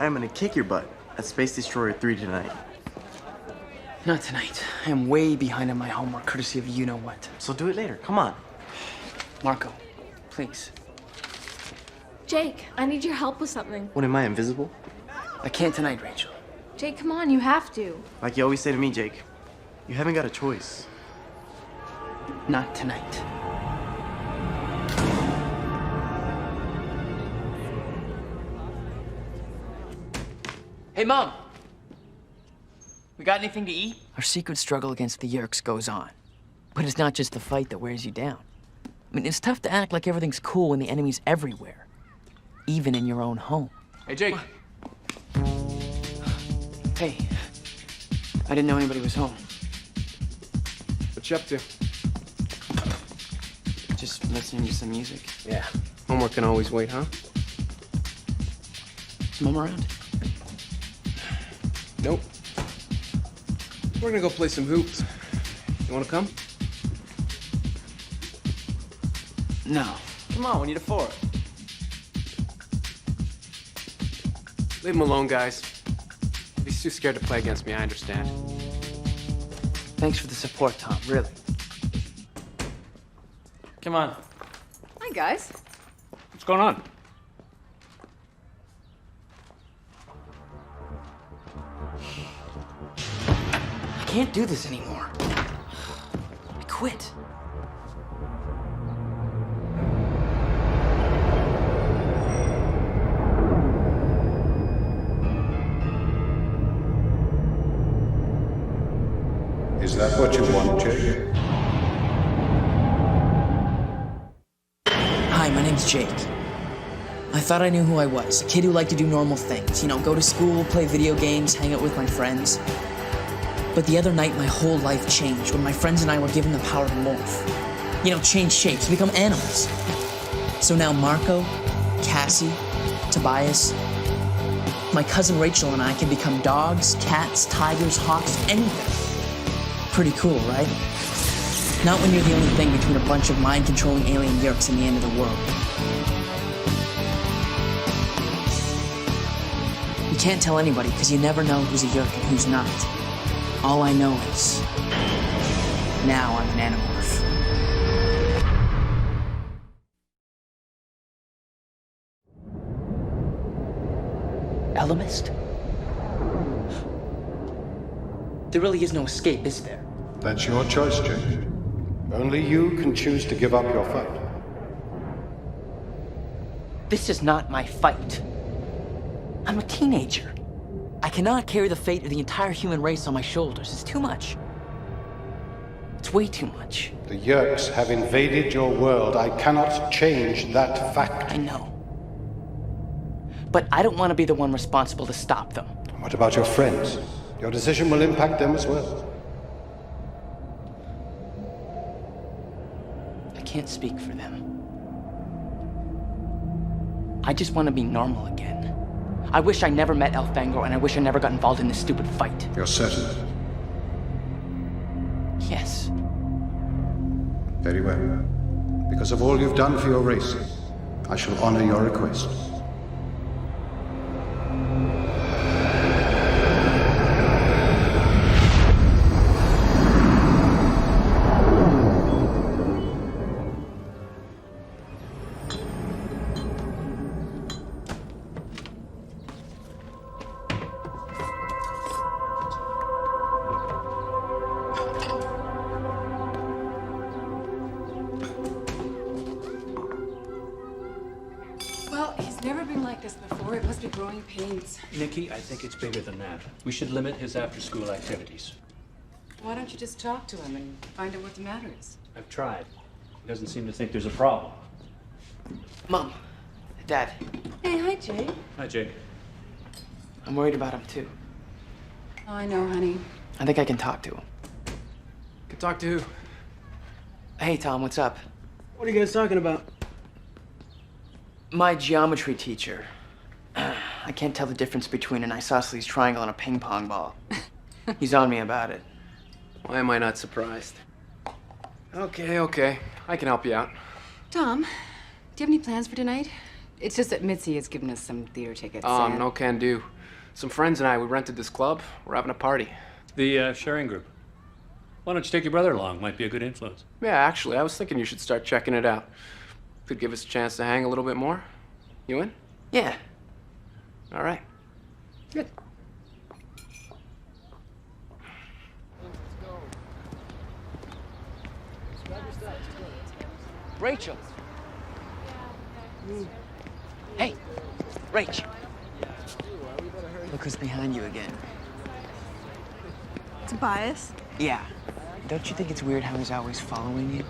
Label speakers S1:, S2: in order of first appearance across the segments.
S1: I'm gonna kick your butt at Space Destroyer 3 tonight.
S2: Not tonight. I am way behind on my homework, courtesy of you-know-what.
S1: So do it later, come on.
S2: Marco, please.
S3: Jake, I need your help with something.
S1: What, am I invisible?
S2: I can't tonight, Rachel.
S3: Jake, come on, you have to.
S1: Like you always say to me, Jake, you haven't got a choice.
S2: Not tonight. Hey, Mom! We got anything to eat? Our secret struggle against the Yeerks goes on. But it's not just the fight that wears you down. I mean, it's tough to act like everything's cool when the enemy's everywhere. Even in your own home.
S4: Hey, Jake.
S2: Hey. I didn't know anybody was home.
S4: What you up to?
S2: Just listening to some music.
S4: Yeah. Homework can always wait, huh?
S2: Is Mom around?
S4: Nope. We're gonna go play some hoops. You wanna come?
S2: No.
S1: Come on, we need a fourth.
S4: Leave him alone, guys. If he's too scared to play against me, I understand.
S2: Thanks for the support, Tom, really.
S1: Come on.
S5: Hi, guys.
S4: What's going on?
S2: I can't do this anymore. I quit.
S6: Is that what you want, Jake?
S2: Hi, my name's Jake. I thought I knew who I was. A kid who liked to do normal things. You know, go to school, play video games, hang out with my friends. But the other night, my whole life changed when my friends and I were given the power to morph. You know, change shapes, become animals. So now Marco, Cassie, Tobias, my cousin Rachel and I can become dogs, cats, tigers, hawks, anything. Pretty cool, right? Not when you're the only thing between a bunch of mind-controlling alien Yeerks and the end of the world. You can't tell anybody because you never know who's a Yeerk and who's not. All I know is, now I'm an Animorph. Elemist? There really is no escape, is there?
S6: That's your choice, Jake. Only you can choose to give up your fight.
S2: This is not my fight. I'm a teenager. I cannot carry the fate of the entire human race on my shoulders. It's too much. It's way too much.
S6: The Yeerks have invaded your world. I cannot change that fact.
S2: I know. But I don't want to be the one responsible to stop them.
S6: What about your friends? Your decision will impact them as well.
S2: I can't speak for them. I just want to be normal again. I wish I never met Elfangor, and I wish I never got involved in this stupid fight.
S6: You're certain?
S2: Yes.
S6: Very well. Because of all you've done for your race, I shall honor your request.
S5: Never been like this before. It must be growing pains.
S7: Nikki, I think it's bigger than that. We should limit his after-school activities.
S5: Why don't you just talk to him and find out what the matter is?
S7: I've tried. He doesn't seem to think there's a problem.
S2: Mom. Dad.
S5: Hey, hi, Jay.
S7: Hi, Jake.
S2: I'm worried about him, too.
S5: Oh, I know, honey.
S2: I think I can talk to him.
S4: Can talk to who?
S2: Hey, Tom, what's up?
S4: What are you guys talking about?
S2: My geometry teacher. I can't tell the difference between an isosceles triangle and a ping pong ball. He's on me about it.
S4: Why am I not surprised? Okay. I can help you out.
S5: Tom, do you have any plans for tonight? It's just that Mitzi has given us some theater tickets.
S4: No can do. Some friends and I, we rented this club. We're having a party.
S7: The sharing group. Why don't you take your brother along? Might be a good influence.
S4: Yeah, actually, I was thinking you should start checking it out. Could give us a chance to hang a little bit more. You in?
S2: Yeah.
S4: All right. Good.
S2: Rachel. Hey, Rach. Look who's behind you again.
S8: Tobias?
S2: Yeah. Don't you think it's weird how he's always following you?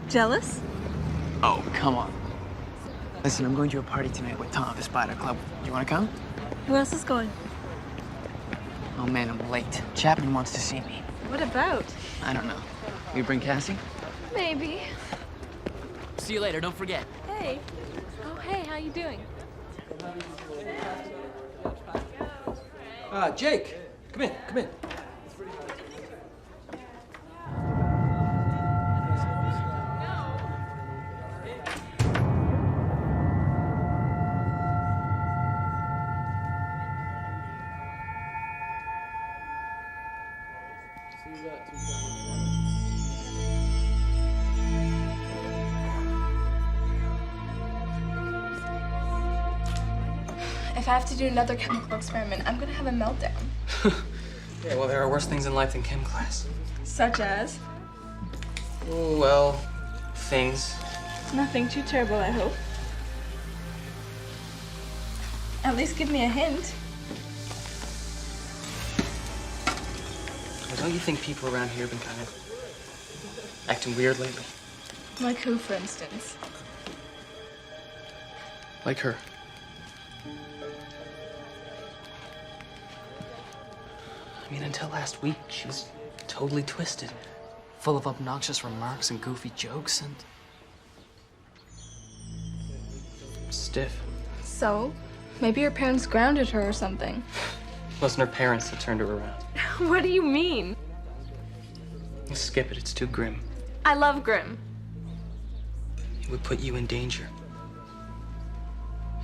S8: Jealous?
S2: Oh, come on. Listen, I'm going to a party tonight with Tom at the Spider Club. Do you want to come?
S8: Who else is going?
S2: Oh man, I'm late. Chapman wants to see me.
S8: What about?
S2: I don't know. You bring Cassie?
S3: Maybe.
S2: See you later, don't forget.
S3: Hey. Oh, hey, how you doing?
S9: Jake, come in, come in.
S10: If I have to do another chemical experiment, I'm gonna have a meltdown.
S9: Yeah, well, there are worse things in life than chem class.
S10: Such as?
S9: Oh, well, things.
S10: Nothing too terrible, I hope. At least give me a hint.
S9: Well, don't you think people around here have been kind of acting weird lately?
S10: Like who, for instance?
S9: Like her. I mean, until last week, she was totally twisted. Full of obnoxious remarks and goofy jokes and... stiff.
S10: So? Maybe her parents grounded her or something.
S9: It wasn't her parents that turned her around.
S3: What do you mean?
S9: Skip it, it's too grim.
S3: I love Grim.
S9: It would put you in danger.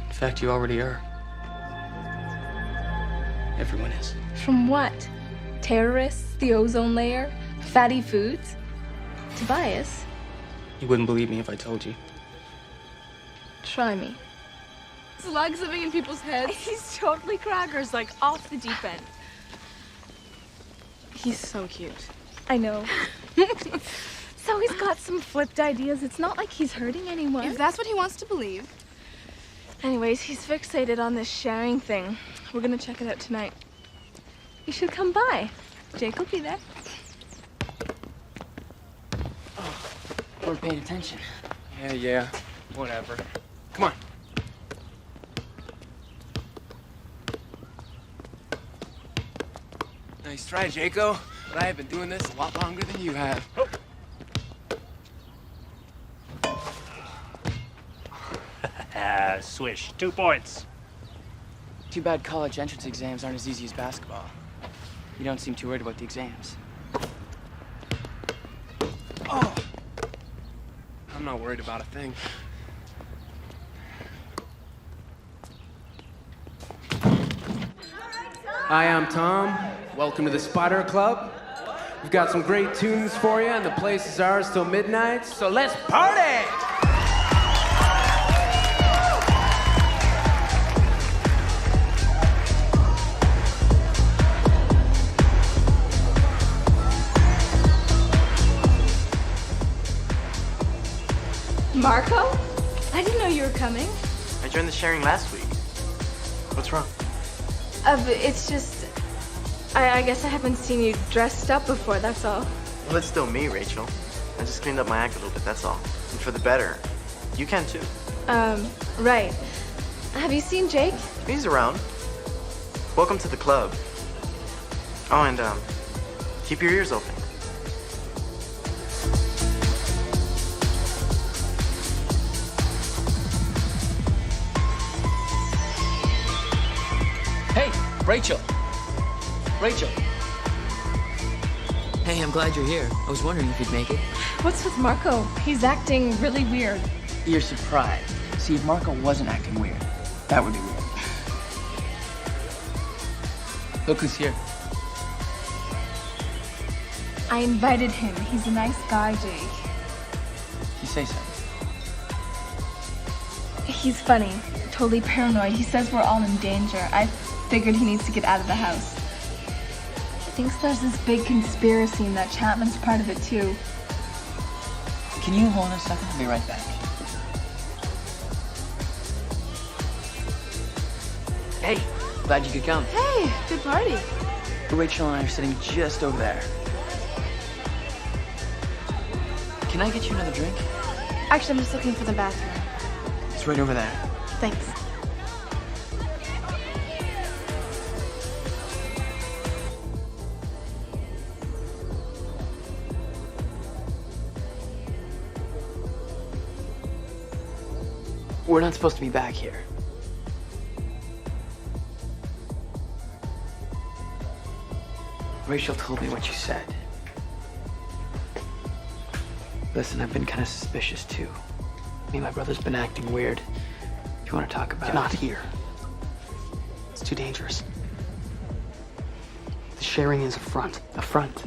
S9: In fact, you already are. Everyone is.
S10: From what? Terrorists? The ozone layer? Fatty foods? Tobias?
S9: You wouldn't believe me if I told you.
S10: Try me. Slugs living in people's heads?
S3: He's totally crackers, like off the deep end.
S10: He's so cute. I know.
S3: So he's got some flipped ideas. It's not like he's hurting anyone.
S10: If that's what he wants to believe. Anyways, he's fixated on this sharing thing. We're gonna check it out tonight. You should come by. Jake will be there.
S2: We're paying attention.
S4: Yeah. Whatever. Come on. Nice try, Jaco. But I have been doing this a lot longer than you have.
S7: Swish. 2 points.
S2: Too bad college entrance exams aren't as easy as basketball. You don't seem too worried about the exams.
S4: Oh! I'm not worried about a thing. Hi, I'm Tom. Welcome to the Spider Club. We've got some great tunes for you, and the place is ours till midnight, so let's party!
S10: Marco? I didn't know you were coming.
S1: I joined the sharing last week. What's wrong?
S10: It's just... I guess I haven't seen you dressed up before, that's all.
S1: Well, it's still me, Rachel. I just cleaned up my act a little bit, that's all. And for the better. You can too.
S10: Right. Have you seen Jake?
S1: He's around. Welcome to the club. Oh, and, keep your ears open.
S2: Hey, Rachel. Rachel. Hey, I'm glad you're here. I was wondering if you'd make it.
S10: What's with Marco? He's acting really weird.
S2: You're surprised. See, if Marco wasn't acting weird, that would be weird. Look who's here.
S10: I invited him. He's a nice guy, Jake.
S2: You say so.
S10: He's funny, totally paranoid. He says we're all in danger. I figured he needs to get out of the house. He thinks there's this big conspiracy and that Chapman's part of it too.
S2: Can you hold on a second? I'll be right back. Hey, glad you could come.
S10: Hey, good party.
S2: Rachel and I are sitting just over there. Can I get you another drink?
S10: Actually, I'm just looking for the bathroom.
S2: It's right over there.
S10: Thanks.
S2: We're not supposed to be back here. Rachel told me what you said. Listen, I've been kind of suspicious too. Me and my brother's been acting weird. If you want to talk about it.
S9: Not here. It's too dangerous. The sharing is a front.
S2: A front?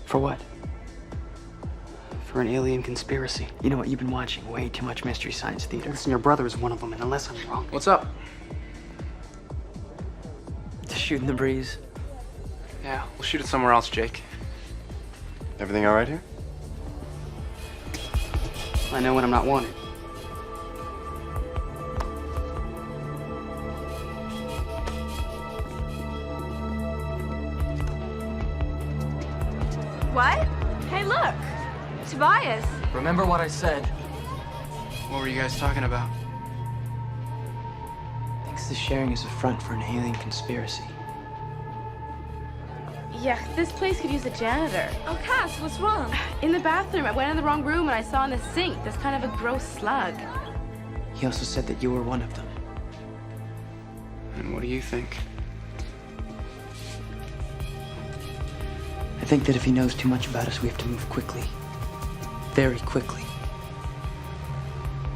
S2: For what?
S9: For an alien conspiracy.
S2: You know what? You've been watching way too much Mystery Science Theater.
S9: Listen, your brother is one of them, and unless I'm wrong...
S4: What's up?
S2: Just shooting the breeze.
S4: Yeah, we'll shoot it somewhere else, Jake.
S1: Everything all right here?
S9: I know when I'm not wanted.
S10: What? Hey, look! Tobias!
S2: Remember what I said.
S4: What were you guys talking about?
S2: Thinks the sharing is a front for an alien conspiracy.
S10: Yeah, this place could use a janitor.
S3: Oh, Cass, what's wrong?
S10: In the bathroom, I went in the wrong room and I saw in the sink this kind of a gross slug.
S2: He also said that you were one of them.
S4: And what do you think?
S2: I think that if he knows too much about us, we have to move quickly. Very quickly.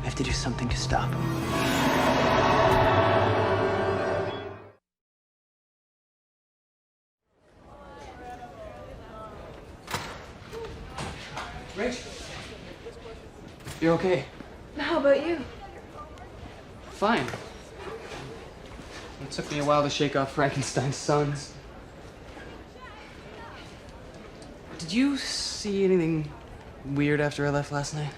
S2: We have to do something to stop him. Rachel, you're okay.
S10: How about you?
S9: Fine. It took me a while to shake off Frankenstein's sons. Did you see anything weird after I left last night?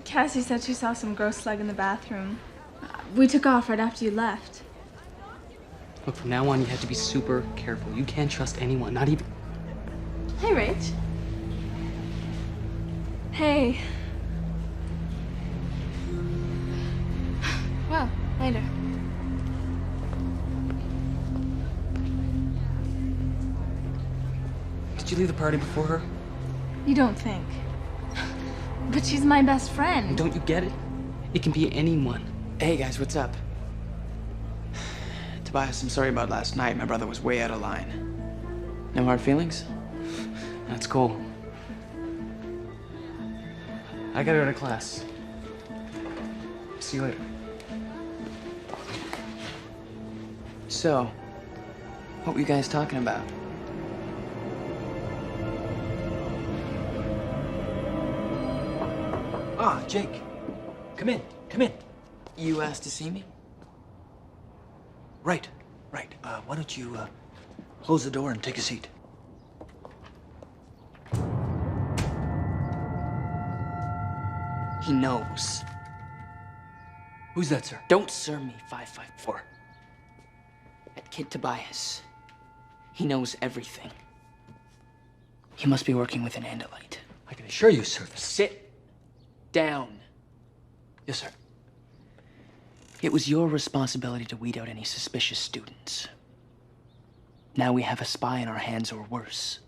S10: Cassie said she saw some gross slug in the bathroom. We took off right after you left.
S9: Look, from now on, you have to be super careful. You can't trust anyone, not even...
S10: Hey, Rach. Hey. Well, later.
S9: Did you leave the party before her?
S10: You don't think. But she's my best friend.
S9: Don't you get it? It can be anyone.
S2: Hey guys, what's up? Tobias, I'm sorry about last night. My brother was way out of line. No hard feelings?
S9: That's cool. I gotta go to class. See you later.
S2: So, what were you guys talking about?
S11: Ah, Jake. Come in, come in.
S2: You asked to see me?
S11: Right. Why don't you, close the door and take a seat?
S2: He knows.
S11: Who's that, sir?
S2: Don't sir me, 554. That kid Tobias. He knows everything. He must be working with an Andalite.
S11: I can assure you, sir.
S2: Sit down.
S11: Yes, sir.
S2: It was your responsibility to weed out any suspicious students. Now we have a spy in our hands, or worse.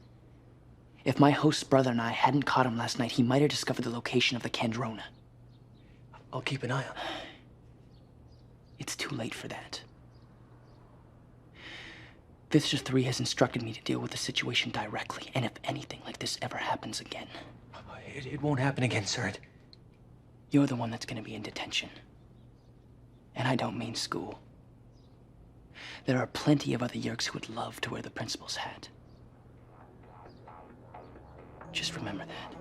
S2: If my host's brother and I hadn't caught him last night, he might have discovered the location of the Kandrona.
S11: I'll keep an eye on it.
S2: It's too late for that. Visser 3 has instructed me to deal with the situation directly, and if anything like this ever happens again...
S11: It won't happen again, sir.
S2: You're the one that's gonna be in detention. And I don't mean school.
S9: There are plenty of other Yerks who would love to wear the principal's hat. Just remember that.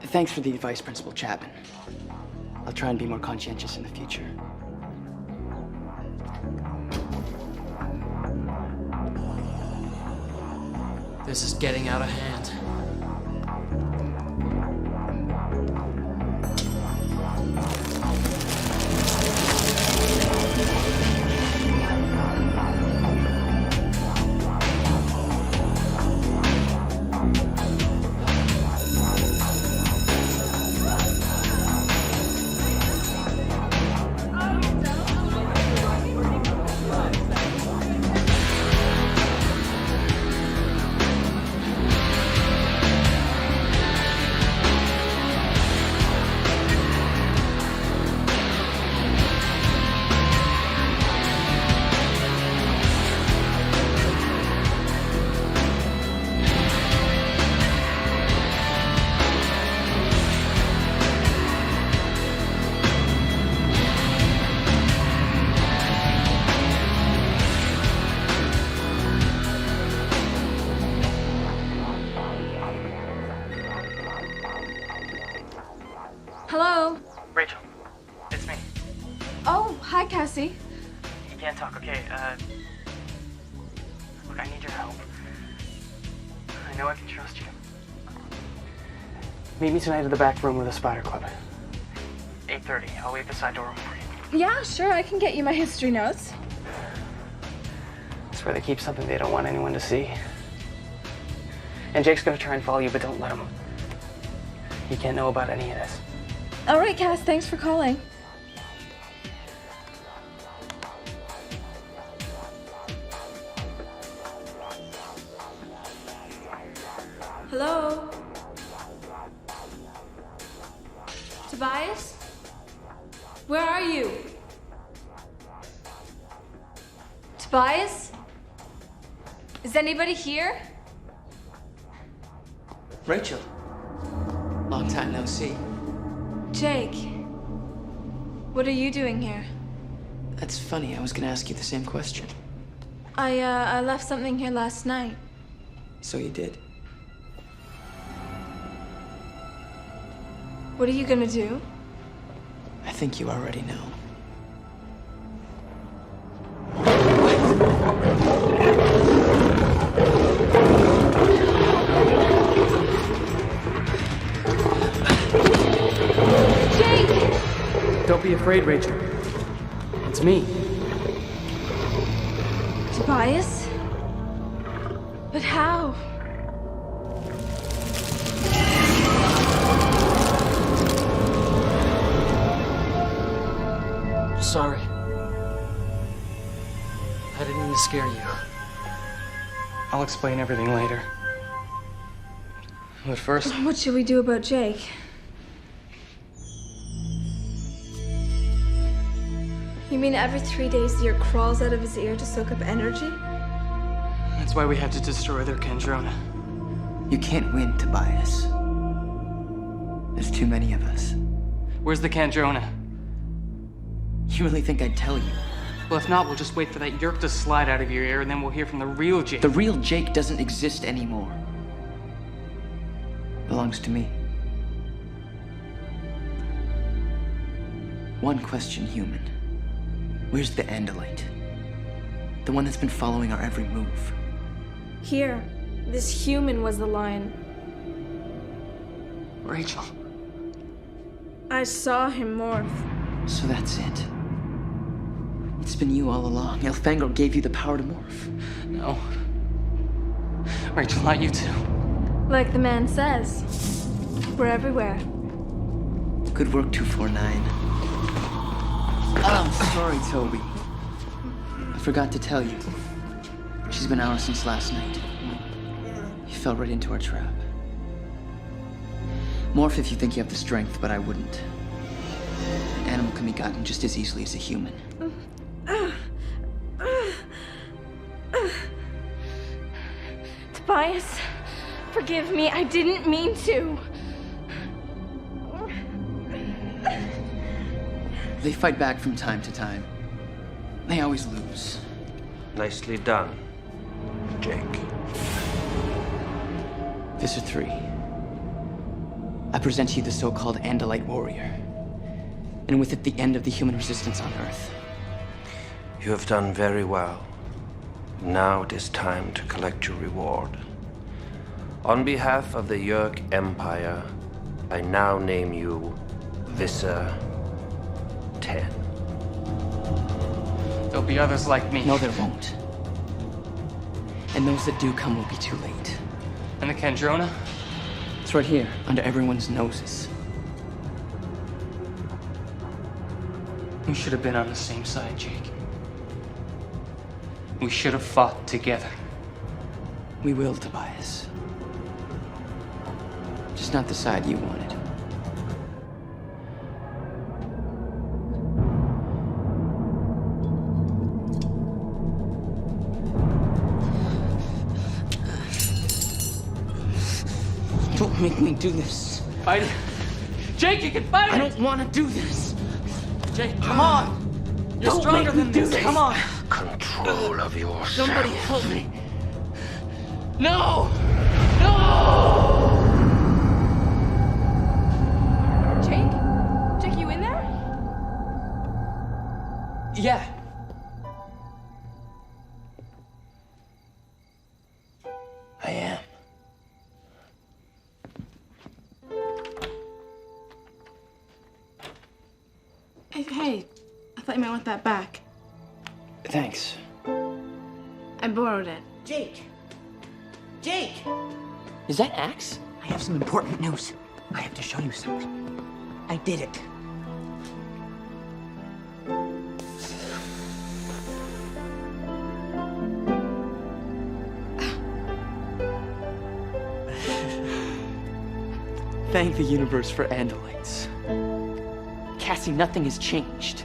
S9: Thanks for the advice, Principal Chapman. I'll try and be more conscientious in the future.
S2: This is getting out of hand.
S10: Hello?
S1: Rachel, it's me.
S10: Oh, hi, Cassie.
S1: You can't talk, okay? Look, I need your help. I know I can trust you. Meet me tonight at the back room of the Spider Club. 8:30. I'll leave the side door open for you.
S10: Yeah, sure, I can get you my history notes.
S1: It's where they keep something they don't want anyone to see. And Jake's gonna try and follow you, but don't let him. He can't know about any of this.
S10: All right, Cass, thanks for calling. Hello? Tobias? Where are you? Tobias? Is anybody here?
S2: Rachel. Long time no see.
S10: Jake. What are you doing here?
S2: That's funny. I was gonna ask you the same question.
S10: I left something here last night.
S2: So you did.
S10: What are you gonna do?
S2: I think you already know.
S4: Don't be afraid, Rachel. It's me.
S10: Tobias? But how?
S9: Sorry. I didn't mean to scare you.
S1: I'll explain everything later. But first...
S10: What should we do about Jake? You mean every 3 days the ear crawls out of his ear to soak up energy?
S1: That's why we have to destroy their Kendrona.
S2: You can't win, Tobias. There's too many of us.
S1: Where's the Kendrona?
S2: You really think I'd tell you?
S1: Well, if not, we'll just wait for that yerk to slide out of your ear, and then we'll hear from the real Jake.
S2: The real Jake doesn't exist anymore. Belongs to me. One question, human. Where's the Andalite? The one that's been following our every move.
S10: Here. This human was the lion.
S1: Rachel.
S10: I saw him morph.
S2: So that's it. It's been you all along. Elfangor gave you the power to morph.
S1: No. Rachel, not you too.
S10: Like the man says. We're everywhere.
S2: Good work, 249. Oh, I'm sorry, Toby. I forgot to tell you. She's been ours since last night. You fell right into our trap. Morph if you think you have the strength, but I wouldn't. An animal can be gotten just as easily as a human.
S10: Tobias, forgive me. I didn't mean to.
S2: They fight back from time to time. They always lose.
S12: Nicely done, Jake.
S2: Visser 3. I present to you the so-called Andalite warrior. And with it, the end of the human resistance on Earth.
S12: You have done very well. Now it is time to collect your reward. On behalf of the Yerk Empire, I now name you Visser 10.
S9: There'll be others like me.
S2: No, there won't. And those that do come will be too late.
S9: And the Kendrona?
S2: It's right here, under everyone's noses.
S9: We should have been on the same side, Jake. We should have fought together.
S2: We will, Tobias. Just not the side you wanted. Don't make me do this.
S9: Fight it. Jake, you can fight it!
S2: I don't want to do this.
S9: Jake, come on! You're stronger than this. Come on!
S12: Control of yourself.
S2: Somebody help me.
S9: No! No!
S10: Jake? Jake, you in there?
S2: Yeah. I am.
S10: Hey, I thought you might want that back.
S2: Thanks.
S10: I borrowed it.
S11: Jake! Jake!
S2: Is that Axe?
S11: I have some important news. I have to show you something. I did it.
S2: Thank the universe for Andalites. Cassie, nothing has changed.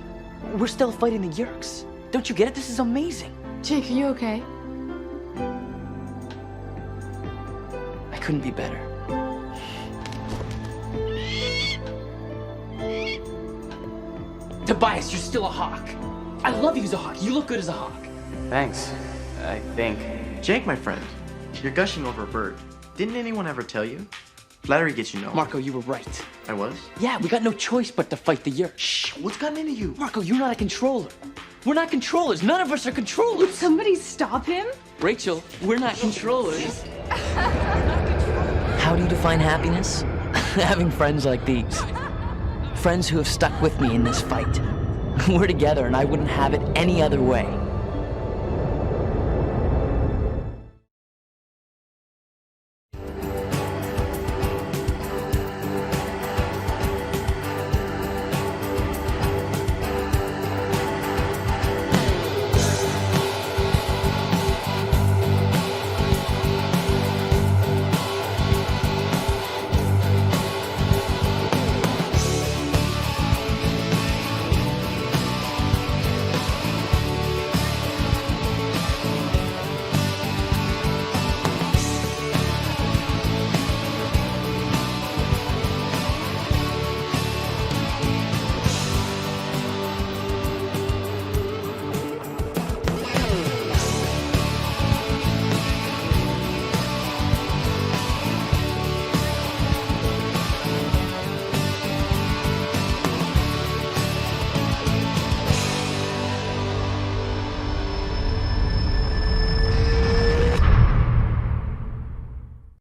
S2: We're still fighting the Yerks. Don't you get it? This is amazing.
S10: Jake, are you okay?
S2: I couldn't be better. Tobias, you're still a hawk. I love you as a hawk. You look good as a hawk.
S1: Thanks, I think.
S13: Jake, my friend, you're gushing over a bird. Didn't anyone ever tell you? Flattery gets you nowhere.
S2: Marco, you were right.
S13: I was?
S2: Yeah, we got no choice but to fight the Yerks.
S13: Shh, what's gotten into you?
S2: Marco, you're not a controller. We're not controllers. None of us are controllers.
S10: Somebody stop him?
S2: Rachel, we're not controllers. How do you define happiness? Having friends like these. Friends who have stuck with me in this fight. We're together and I wouldn't have it any other way.